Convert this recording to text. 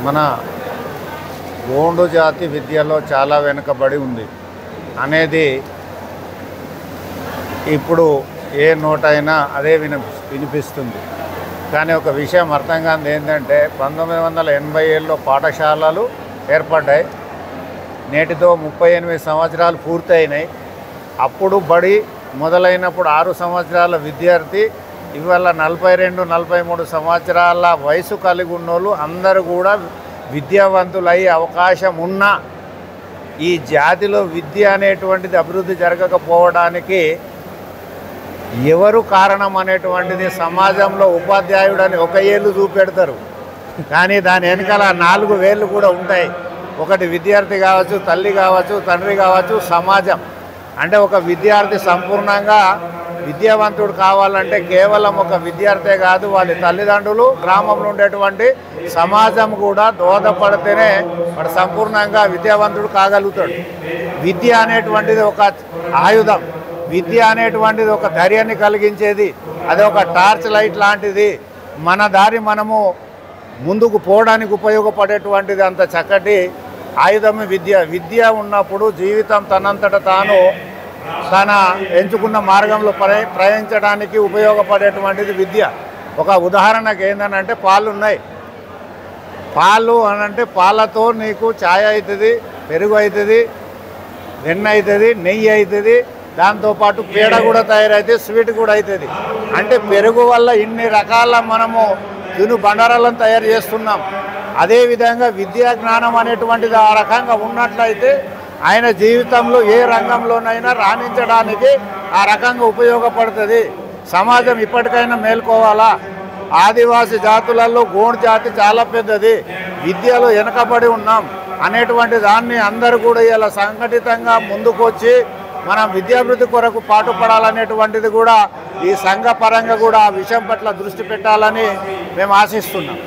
మన గోండు జాతి విద్యలో చాలా వెనుకబడి ఉంది అనేది ఇప్పుడు ఏ నోటైనా అదే వినిపిస్తుంది. కానీ ఒక విషయం అర్థం కానిది ఏంటంటే 1987లో పాఠశాలలు ఏర్పడ్డాయి. నేటితో 38 సంవత్సరాలు పూర్తయినాయి. అప్పుడు బడి మొదలైనప్పుడు 6 సంవత్సరాల విద్యార్థి ఇవాళ 42-43 సంవత్సరాల వయసు కలిగి ఉన్నోళ్ళు అందరూ కూడా విద్యావంతులయ్యే అవకాశం ఉన్న ఈ జాతిలో విద్య అనేటువంటిది అభివృద్ధి జరగకపోవడానికి ఎవరు కారణం అనేటువంటిది సమాజంలో ఉపాధ్యాయుడని ఒక ఏళ్ళు చూపెడతారు, కానీ దాని వెనకాల 4 వేళ్ళు కూడా ఉంటాయి. ఒకటి విద్యార్థి కావచ్చు, తల్లి కావచ్చు, తండ్రి కావచ్చు, సమాజం. అంటే ఒక విద్యార్థి సంపూర్ణంగా విద్యావంతుడు కావాలంటే కేవలం ఒక విద్యార్థే కాదు, వాళ్ళ తల్లిదండ్రులు, గ్రామంలో ఉండేటువంటి సమాజం కూడా దోహదపడితేనే వాడు సంపూర్ణంగా విద్యావంతుడు కాగలుగుతాడు. విద్య అనేటువంటిది ఒక ఆయుధం, విద్య అనేటువంటిది ఒక ధైర్యాన్ని కలిగించేది, అది ఒక టార్చ్ లైట్ లాంటిది. మన దారి మనము ముందుకు పోవడానికి ఉపయోగపడేటువంటిది అంత చక్కటి ఆయుధమే విద్య. విద్య ఉన్నప్పుడు జీవితం తనంతట తాను తన ఎంచుకున్న మార్గంలో ప్రయాణించడానికి ఉపయోగపడేటువంటిది విద్య. ఒక ఉదాహరణకు ఏంటంటే పాలు ఉన్నాయి. పాలు అనంటే పాలతో నీకు ఛాయ్ అవుతుంది, పెరుగు అవుతుంది, వెన్న అవుతుంది, నెయ్యి అవుతుంది, దాంతోపాటు పేడ కూడా తయారవుతుంది, స్వీట్ కూడా అవుతుంది. అంటే పెరుగు వల్ల ఇన్ని రకాల మనము తిను బండారాలను తయారు చేస్తున్నాం. అదేవిధంగా విద్యా జ్ఞానం అనేటువంటిది ఆ రకంగా ఉన్నట్లయితే ఆయన జీవితంలో ఏ రంగంలోనైనా రాణించడానికి ఆ రకంగా ఉపయోగపడుతుంది. సమాజం ఇప్పటికైనా మేల్కోవాలా. ఆదివాసీ జాతులలో గోండు జాతి చాలా పెద్దది, విద్యలో వెనకబడి ఉన్నాం అనేటువంటి దాన్ని అందరూ కూడా ఇలా సంఘటితంగా ముందుకు వచ్చి మనం విద్యాభివృద్ధి కొరకు పాటుపడాలనేటువంటిది కూడా ఈ సంఘ పరంగా కూడా ఆ విషయం పట్ల దృష్టి పెట్టాలని మేము ఆశిస్తున్నాం.